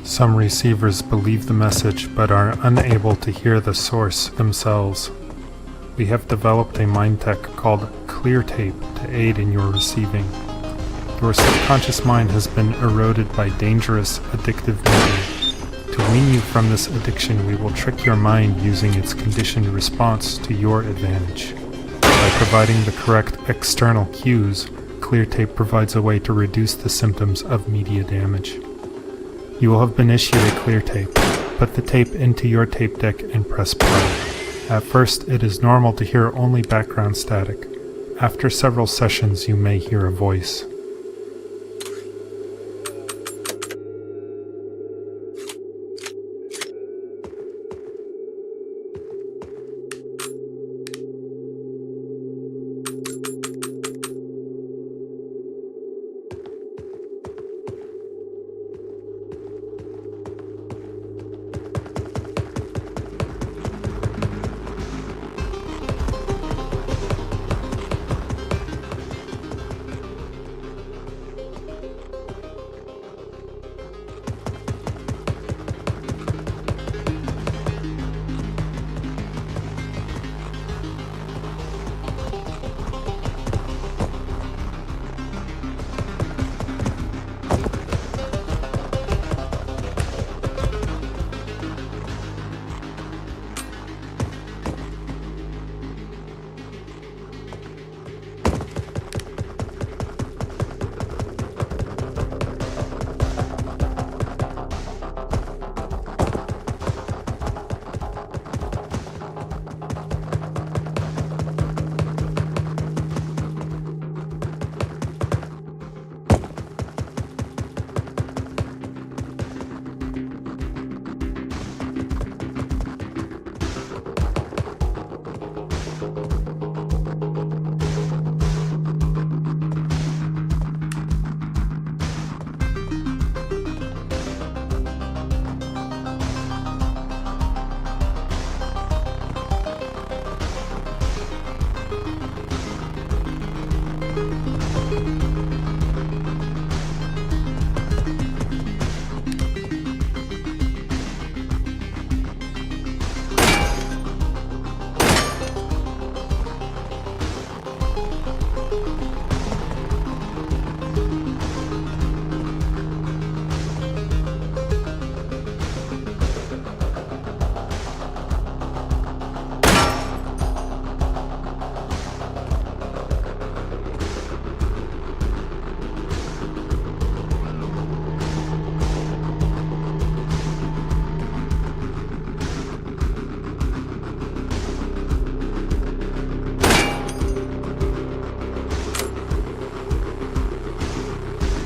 Some receivers believe the message but are unable to hear the source themselves. We have developed a mind tech called clear tape to aid in your receiving. Your subconscious mind has been eroded by dangerous, addictive media. To wean you from this addiction, we will trick your mind using its conditioned response to your advantage. By providing the correct external cues, clear tape provides a way to reduce the symptoms of media damage. You will have been issued a clear tape. Put the tape into your tape deck and press play. At first, it is normal to hear only background static. After several sessions, you may hear a voice.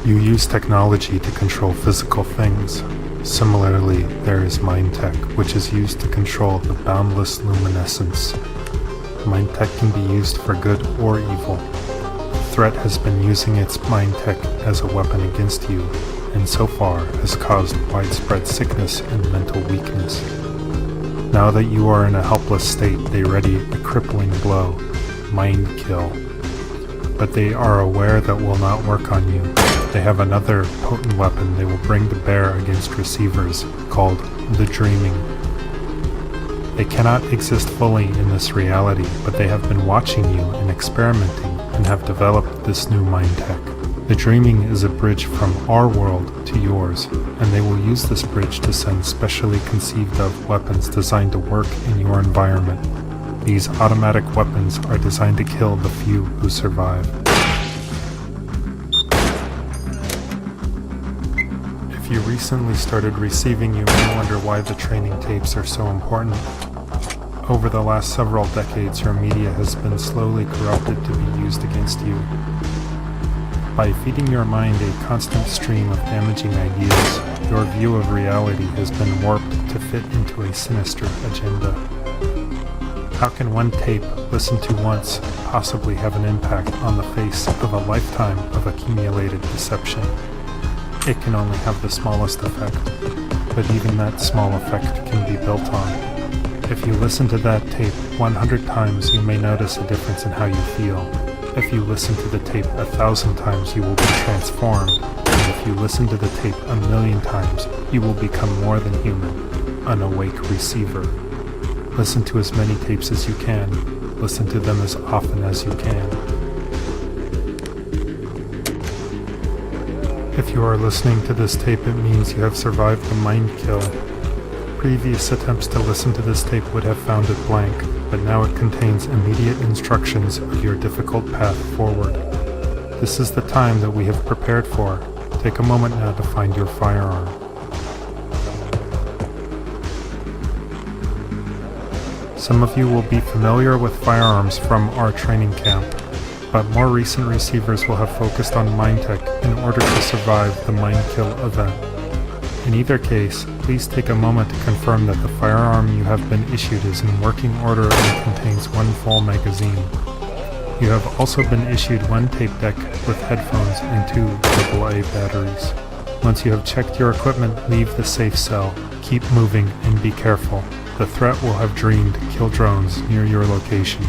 You use technology to control physical things. Similarly, there is mind tech, which is used to control the boundless luminescence. Mind tech can be used for good or evil. The threat has been using its mind tech as a weapon against you, and so far has caused widespread sickness and mental weakness. Now that you are in a helpless state, they ready a crippling blow, mind kill. But they are aware that will not work on you. They have another potent weapon they will bring to bear against receivers, called the dreaming. They cannot exist fully in this reality, but they have been watching you and experimenting and have developed this new mind tech. The dreaming is a bridge from our world to yours, and they will use this bridge to send specially conceived of weapons designed to work in your environment. These automatic weapons are designed to kill the few who survive. If you recently started receiving, you may wonder why the training tapes are so important. Over the last several decades, your media has been slowly corrupted to be used against you. By feeding your mind a constant stream of damaging ideas, your view of reality has been warped to fit into a sinister agenda. How can one tape, listened to once, possibly have an impact on the face of a lifetime of accumulated deception? It can only have the smallest effect, but even that small effect can be built on. If you listen to that tape 100 times, you may notice a difference in how you feel. If you listen to the tape 1,000 times, you will be transformed, and if you listen to the tape 1,000,000 times, you will become more than human, an awake receiver. Listen to as many tapes as you can. Listen to them as often as you can. If you are listening to this tape, it means you have survived the mind kill. Previous attempts to listen to this tape would have found it blank, but now it contains immediate instructions of your difficult path forward. This is the time that we have prepared for. Take a moment now to find your firearm. Some of you will be familiar with firearms from our training camp, but more recent receivers will have focused on Mindtech in order to survive the Mind Kill event. In either case, please take a moment to confirm that the firearm you have been issued is in working order and contains one full magazine. You have also been issued one tape deck with headphones and 2 AA batteries. Once you have checked your equipment, leave the safe cell. Keep moving and be careful. The threat will have dreamed kill drones near your location.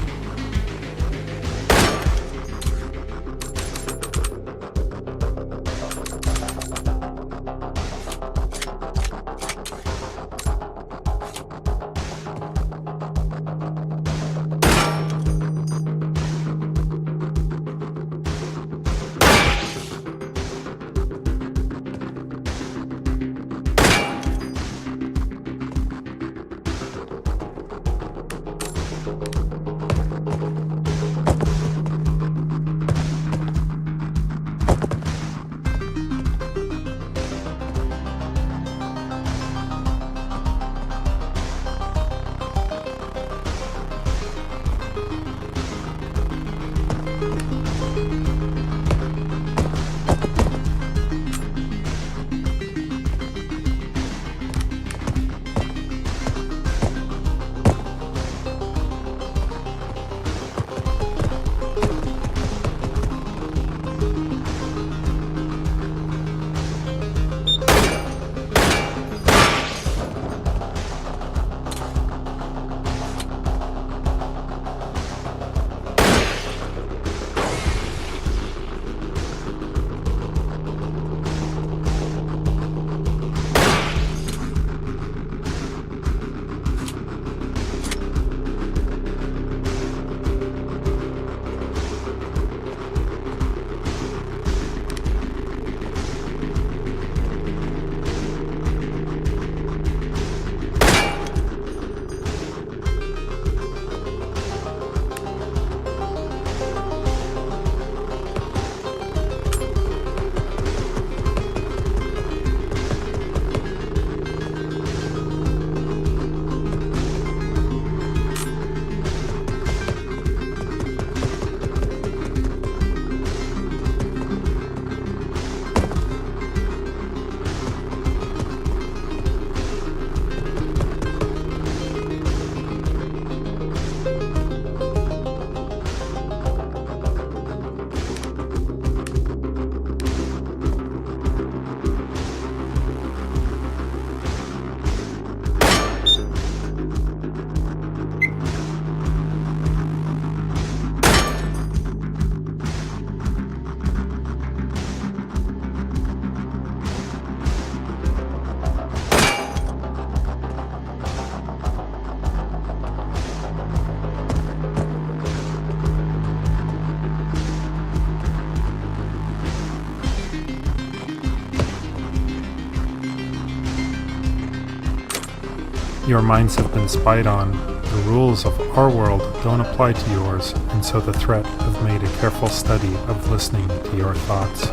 Your minds have been spied on. The rules of our world don't apply to yours, and so the threat have made a careful study of listening to your thoughts.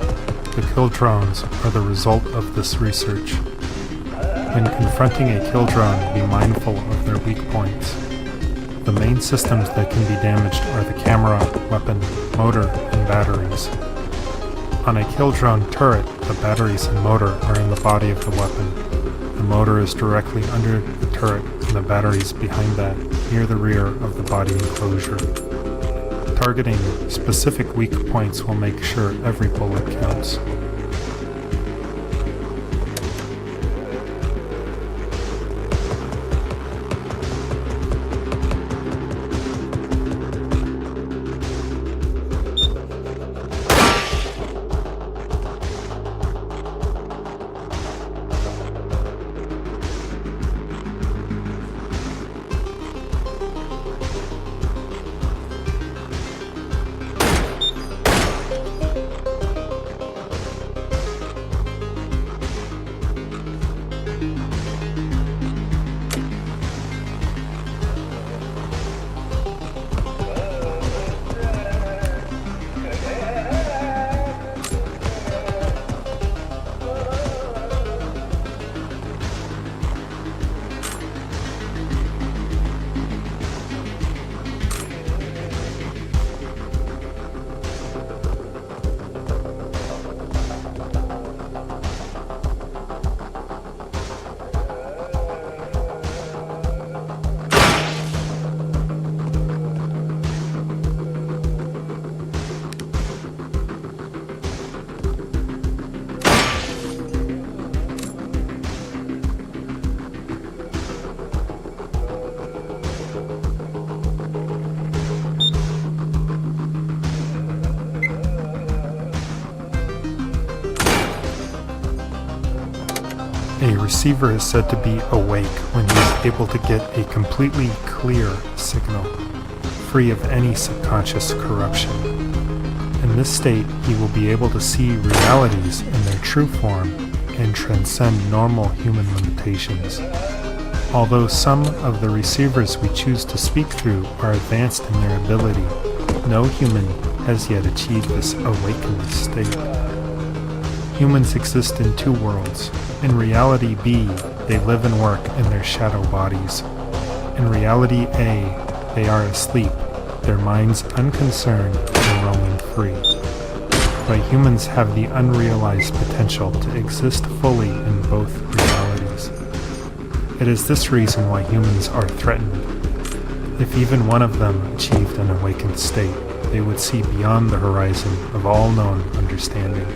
The kill drones are the result of this research. When confronting a kill drone, be mindful of their weak points. The main systems that can be damaged are the camera, weapon, motor, and batteries. On a kill drone turret, the batteries and motor are in the body of the weapon. The motor is directly under the turret and the batteries behind that, near the rear of the body enclosure. Targeting specific weak points will make sure every bullet counts. A receiver is said to be awake when he is able to get a completely clear signal, free of any subconscious corruption. In this state, he will be able to see realities in their true form and transcend normal human limitations. Although some of the receivers we choose to speak through are advanced in their ability, no human has yet achieved this awakened state. Humans exist in two worlds. In reality B, they live and work in their shadow bodies. In reality A, they are asleep, their minds unconcerned and roaming free. But humans have the unrealized potential to exist fully in both realities. It is this reason why humans are threatened. If even one of them achieved an awakened state, they would see beyond the horizon of all known understanding.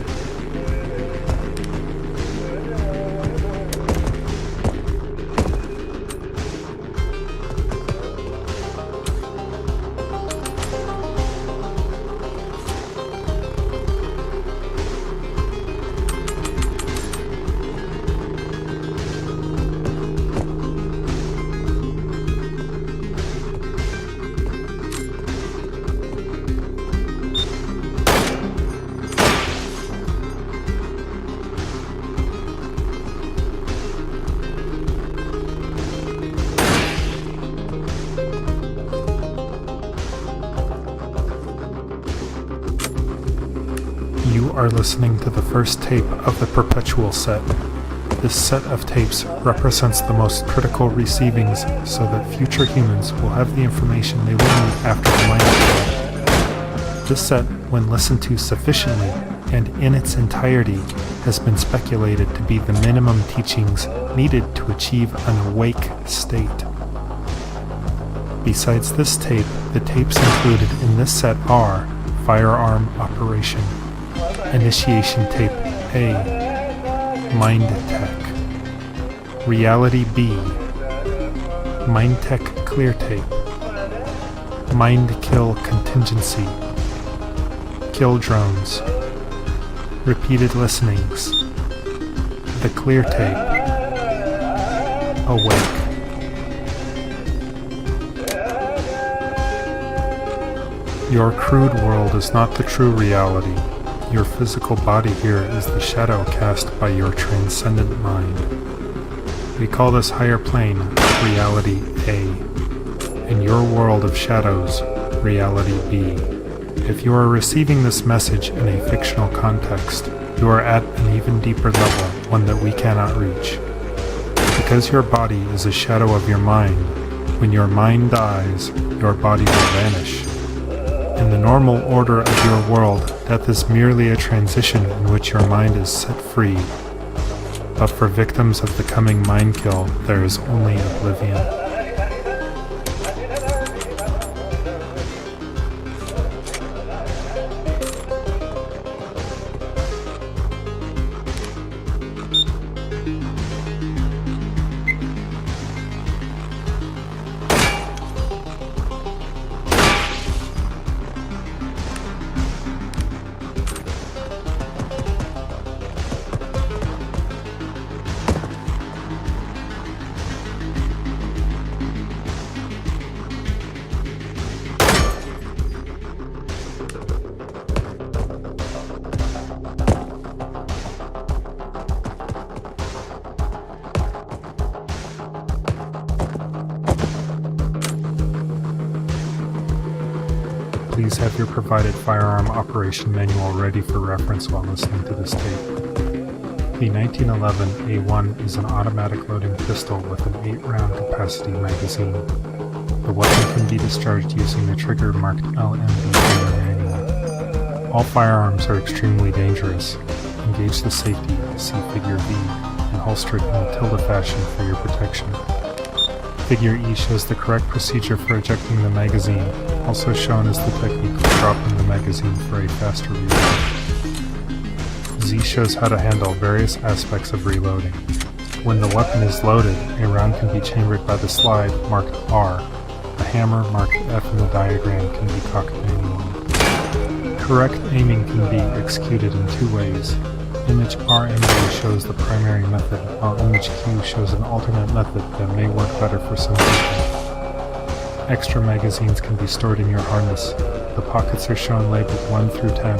You are listening to the first tape of the Perpetual set. This set of tapes represents the most critical receivings so that future humans will have the information they will need after the mind control. This set, when listened to sufficiently and in its entirety, has been speculated to be the minimum teachings needed to achieve an awake state. Besides this tape, the tapes included in this set are Firearm Operation, Initiation Tape A, Mind Tech, Reality B, Mind Tech Clear Tape, Mind Kill Contingency, Kill Drones, Repeated Listenings, The Clear Tape, Awake. Your crude world is not the true reality. Your physical body here is the shadow cast by your transcendent mind. We call this higher plane Reality A, and your world of shadows Reality B. If you are receiving this message in a fictional context, you are at an even deeper level, one that we cannot reach. Because your body is a shadow of your mind, when your mind dies, your body will vanish. In the normal order of your world, death is merely a transition in which your mind is set free. But for victims of the coming mind kill, there is only oblivion. Please have your provided firearm operation manual ready for reference while listening to this tape. The 1911 A1 is an automatic loading pistol with an 8-round capacity magazine. The weapon can be discharged using the trigger marked LMB in the manual. All firearms are extremely dangerous. Engage the safety, see Figure V, and holster it in a tilde fashion for your protection. Figure E shows the correct procedure for ejecting the magazine, also shown as the technique for dropping the magazine for a faster reload. Z shows how to handle various aspects of reloading. When the weapon is loaded, a round can be chambered by the slide marked R. The hammer marked F in the diagram can be cocked manually. Correct aiming can be executed in two ways. Image RMB shows the primary method, while image Q shows an alternate method that may work better for some people. Extra magazines can be stored in your harness. The pockets are shown labeled 1 through 10.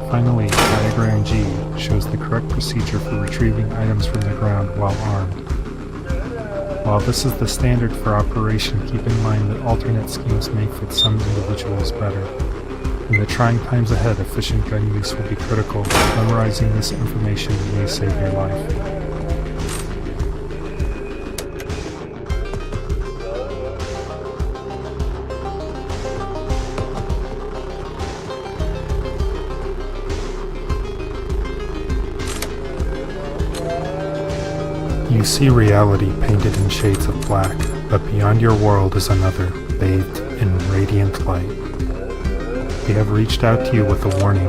Finally, diagram G shows the correct procedure for retrieving items from the ground while armed. While this is the standard for operation, keep in mind that alternate schemes may fit some individuals better. In the trying times ahead, efficient gun use will be critical. Memorizing this information may save your life. You see reality painted in shades of black, but beyond your world is another, bathed in radiant light. We have reached out to you with a warning.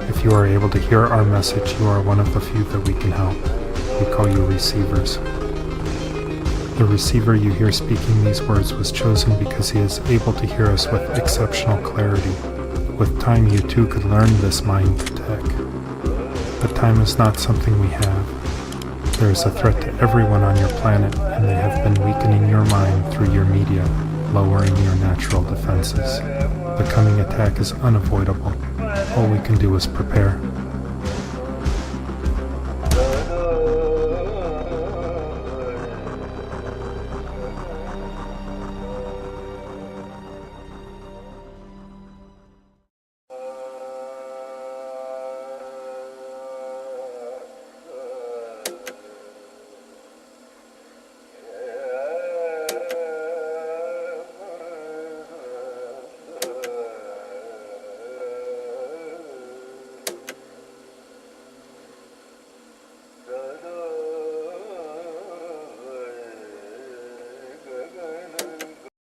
If you are able to hear our message, you are one of the few that we can help. We call you receivers. The receiver you hear speaking these words was chosen because he is able to hear us with exceptional clarity. With time, you too could learn this mind tech. But time is not something we have. There is a threat to everyone on your planet, and they have been weakening your mind through your media, lowering your natural defenses. The coming attack is unavoidable. All we can do is prepare.